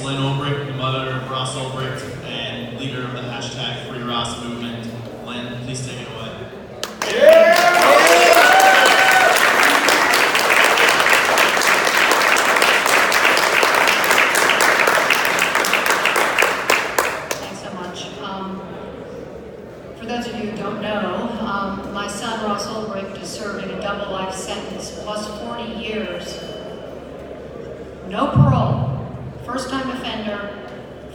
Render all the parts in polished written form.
Lyn Ulbricht, the mother of Ross Ulbricht and leader of the hashtag Free Ross movement. Lyn, please take it away. Thanks so much. For those of you who don't know, my son Ross Ulbricht is serving a double life sentence plus 40 years. No parole, first-time offender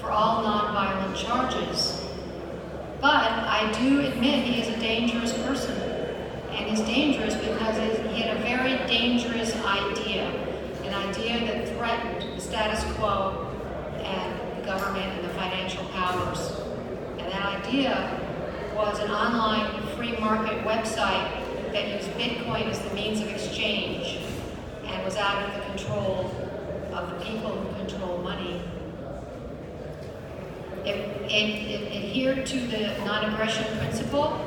for all non-violent charges. But I do admit he is a dangerous person. And he's dangerous because he had a very dangerous idea, an idea that threatened the status quo and the government and the financial powers. And that idea was an online free market website that used Bitcoin as the means of exchange and was out of the control of the people who control money. It adhered to the non-aggression principle.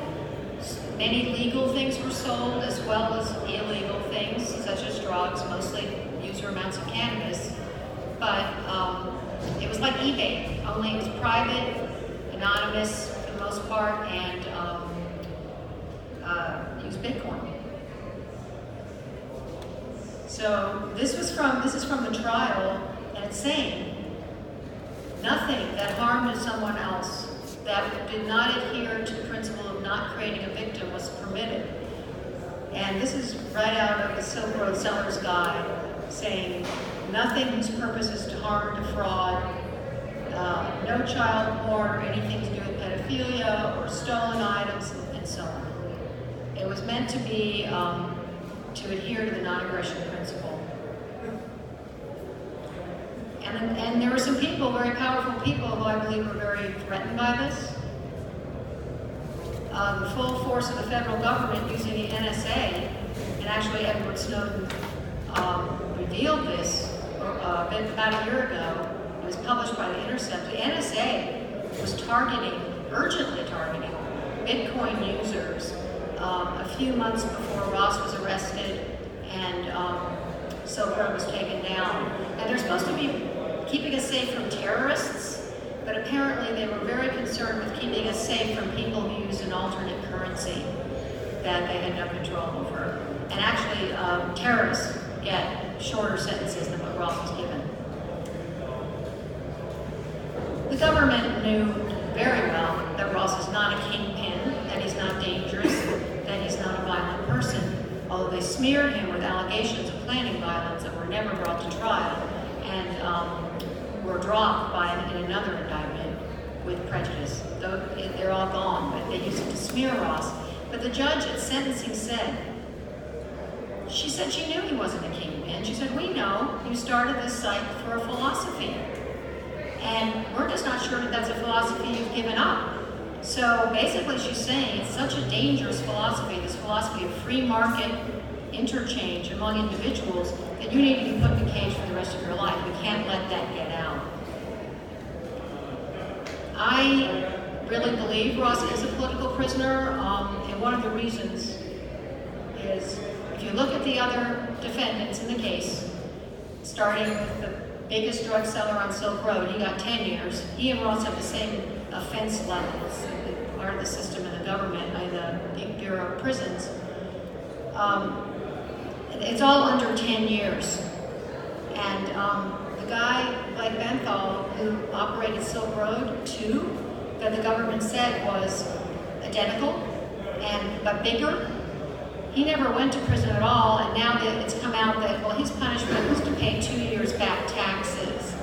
Many legal things were sold as well as illegal things, such as drugs, mostly user amounts of cannabis. But it was like eBay, only it was private, anonymous for the most part, and used Bitcoin. So this is from the trial, and it's saying nothing that harmed someone else, that did not adhere to the principle of not creating a victim, was permitted. And this is right out of the Silk Road Seller's Guide, saying nothing whose purpose is to harm or defraud, no child porn or anything to do with pedophilia or stolen items, and so on. It was meant to be to adhere to the non-aggression principle. And there were some people, very powerful people, who I believe were very threatened by this. The full force of the federal government using the NSA, and actually Edward Snowden revealed this about a year ago. It was published by The Intercept. The NSA was urgently targeting Bitcoin users a few months before Ross was arrested and Silk Road was taken down. And they're supposed to be keeping us safe from terrorists, but apparently they were very concerned with keeping us safe from people who use an alternate currency that they had no control over. And actually, terrorists get shorter sentences than what Ross was given. The government knew very well that Ross is not a kingpin, that he's not dangerous, that he's not a violent person, although they smeared him with allegations of planning violence that were never brought to trial and were dropped in another indictment with prejudice. Though they're all gone, but they used it to smear Ross. But the judge at sentencing said, she knew he wasn't a kingpin. She said, we know you started this site for a philosophy. And we're just not sure that that's a philosophy you've given up. So basically she's saying it's such a dangerous philosophy, this philosophy of free market interchange among individuals, that you need to be put in a cage for the rest of your life. We can't let that get out. I really believe Ross is a political prisoner, and one of the reasons is, if you look at the other defendants in the case, starting with the biggest drug seller on Silk Road, he got 10 years. He and Ross have the same offense levels, part of the system in the government, by the Bureau of Prisons. It's all under 10 years. And the guy like Benthal, who operated Silk Road 2, that the government said was identical but bigger, he never went to prison at all, and now that it's come out that, well, his punishment was to pay 2 years back taxes.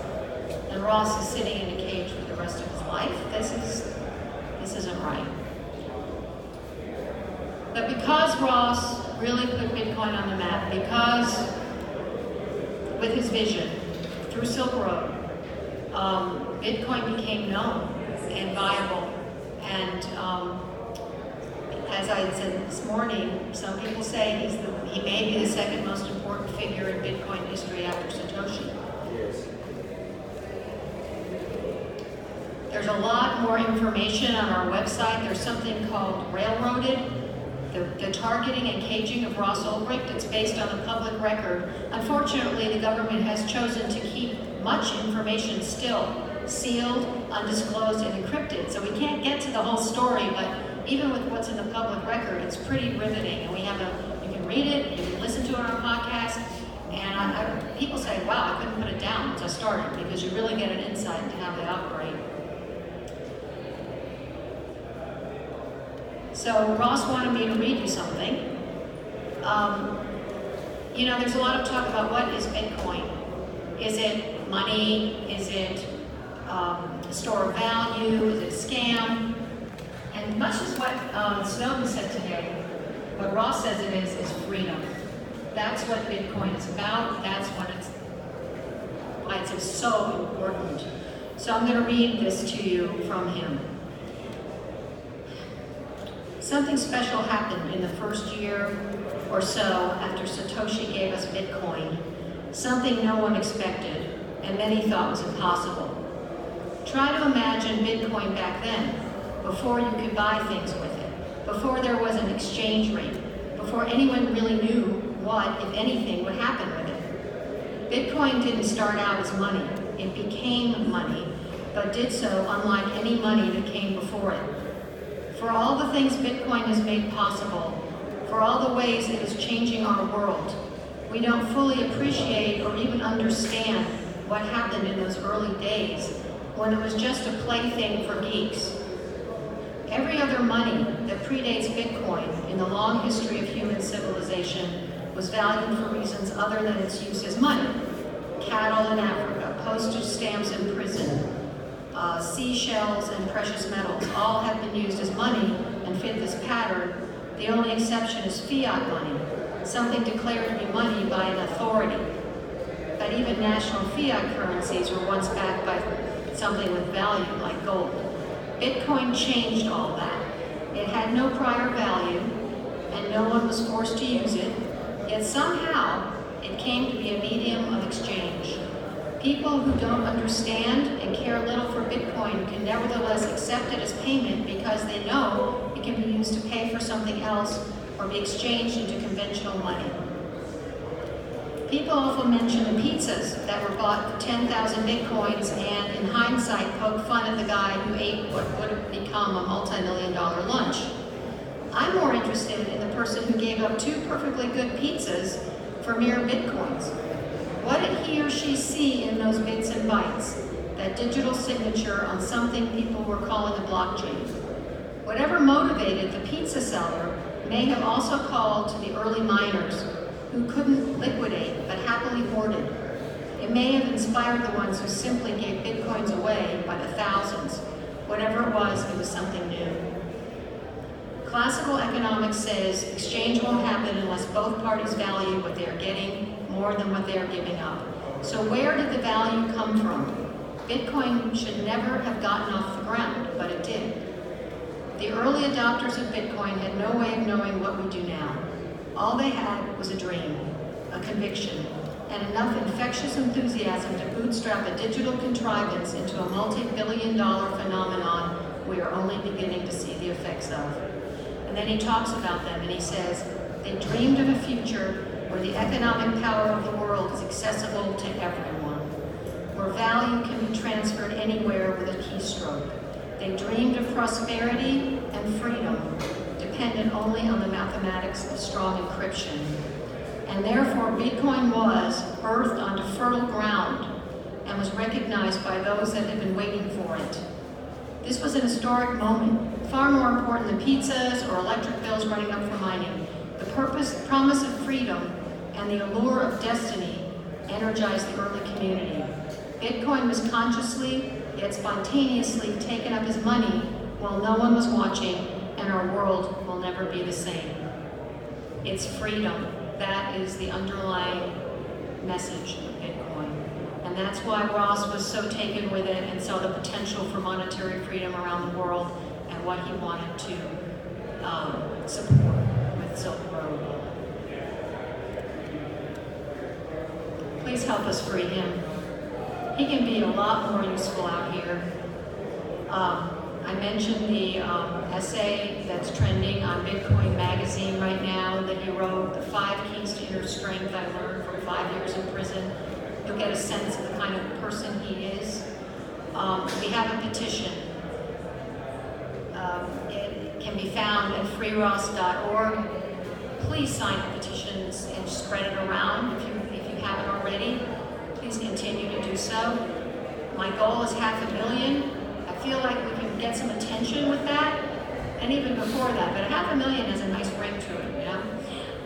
And Ross is sitting in a cage for the rest of his life. This isn't right. But because Ross really put Bitcoin on the map, because with his vision through Silk Road, Bitcoin became known and viable. And as I said this morning, some people say he may be the second most important figure in Bitcoin history after Satoshi. There's a lot more information on our website. There's something called Railroaded, the targeting and caging of Ross Ulbricht. It's based on the public record. Unfortunately, the government has chosen to keep much information still sealed, undisclosed, and encrypted. So we can't get to the whole story, but even with what's in the public record, it's pretty riveting. And we have you can read it, you can listen to it on our podcast, and people say, wow, I couldn't put it down once I started, because you really get an insight into how they operate. So Ross wanted me to read you something. There's a lot of talk about what is Bitcoin. Is it money? Is it a store of value? Is it a scam? And much as what Snowden said today, what Ross says it is freedom. That's what Bitcoin is about. That's why it's so important. So I'm going to read this to you from him. Something special happened in the first year or so after Satoshi gave us Bitcoin. Something no one expected and many thought was impossible. Try to imagine Bitcoin back then, before you could buy things with it, before there was an exchange rate, before anyone really knew what, if anything, would happen with it. Bitcoin didn't start out as money. It became money, but did so unlike any money that came before it. For all the things Bitcoin has made possible, for all the ways it is changing our world, we don't fully appreciate or even understand what happened in those early days when it was just a plaything for geeks. Every other money that predates Bitcoin in the long history of human civilization was valued for reasons other than its use as money. Cattle in Africa, postage stamps in prison, seashells and precious metals all have been used as money and fit this pattern. The only exception is fiat money, something declared to be money by an authority. But even national fiat currencies were once backed by something with value like gold. Bitcoin changed all that. It had no prior value, and no one was forced to use it, yet somehow it came to be a medium of exchange. People who don't understand and care little for Bitcoin can nevertheless accept it as payment because they know it can be used to pay for something else or be exchanged into conventional money. People often mention the pizzas that were bought for 10,000 Bitcoins and in hindsight poke fun at the guy who ate what would have become a multi-million-dollar lunch. I'm more interested in the person who gave up 2 perfectly good pizzas for mere Bitcoins. What did he or she see in those bits and bytes, that digital signature on something people were calling a blockchain? Whatever motivated the pizza seller may have also called to the early miners who couldn't liquidate but happily hoarded. It may have inspired the ones who simply gave Bitcoins away by the thousands. Whatever it was something new. Classical economics says exchange won't happen unless both parties value what they are getting more than what they are giving up. So where did the value come from? Bitcoin should never have gotten off the ground, but it did. The early adopters of Bitcoin had no way of knowing what we do now. All they had was a dream, a conviction, and enough infectious enthusiasm to bootstrap a digital contrivance into a multi-billion-dollar phenomenon we are only beginning to see the effects of. And then he talks about them and he says, they dreamed of a future where the economic power of the world is accessible to everyone, where value can be transferred anywhere with a keystroke. They dreamed of prosperity and freedom, dependent only on the mathematics of strong encryption. And therefore, Bitcoin was birthed onto fertile ground and was recognized by those that had been waiting for it. This was an historic moment, far more important than pizzas or electric bills running up for mining. The promise of freedom and the allure of destiny energized the early community. Bitcoin was consciously, yet spontaneously taken up as money while no one was watching, and our world will never be the same. It's freedom. That is the underlying message of Bitcoin. And that's why Ross was so taken with it and saw the potential for monetary freedom around the world and what he wanted to support with Silk Road. Please help us free him. He can be a lot more useful out here. I mentioned the essay that's trending on Bitcoin Magazine right now that he wrote, The 5 Keys to Inner Strength I Learned from 5 Years in Prison. you'll get a sense of the kind of person he is. We have a petition. It can be found at freeross.org. Please sign the petitions and spread it around if you haven't already. Please continue to do so. My goal is 500,000. I feel like we can get some attention with that, and even before that, but 500,000 has a nice ring to it, you know?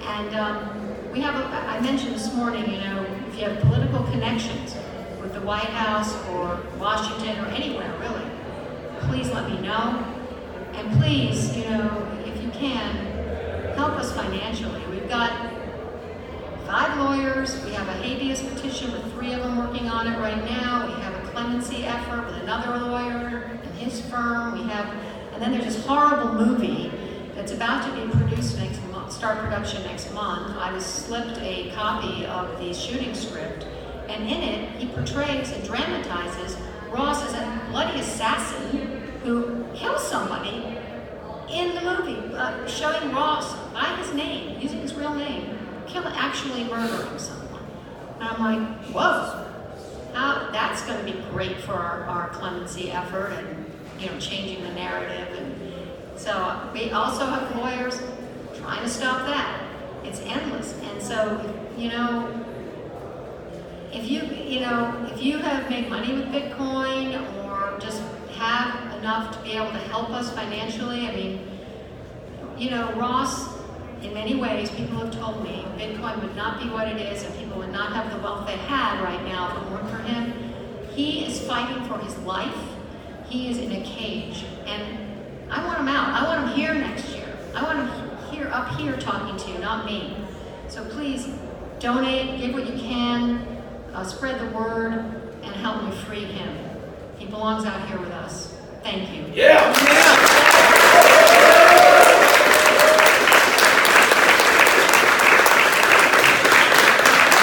And we have, I mentioned this morning, you know, if you have political connections with the White House or Washington or anywhere, really, please let me know. And please, you know, if you can, help us financially. We've got 5 lawyers. We have a habeas petition with 3 of them working on it right now. We have a clemency effort with another lawyer and his firm. And then there's this horrible movie that's about to be produced next month, start production next month. I was slipped a copy of the shooting script, and in it, he portrays and dramatizes Ross as a bloody assassin who kills somebody in the movie, showing Ross by his name, using his real name, actually murdering someone. And I'm like, whoa, that's going to be great for our clemency effort and, you know, changing the narrative. And so we also have lawyers trying to stop that. It's endless. And so, you know, if you have made money with Bitcoin or just have enough to be able to help us financially, I mean, you know, Ross, in many ways, people have told me Bitcoin would not be what it is and people would not have the wealth they had right now if it weren't for him. He is fighting for his life. He is in a cage. And I want him out. I want him here next year. I want him up here talking to you, not me. So please, donate, give what you can, spread the word, and help me free him. He belongs out here with us. Thank you. Yeah!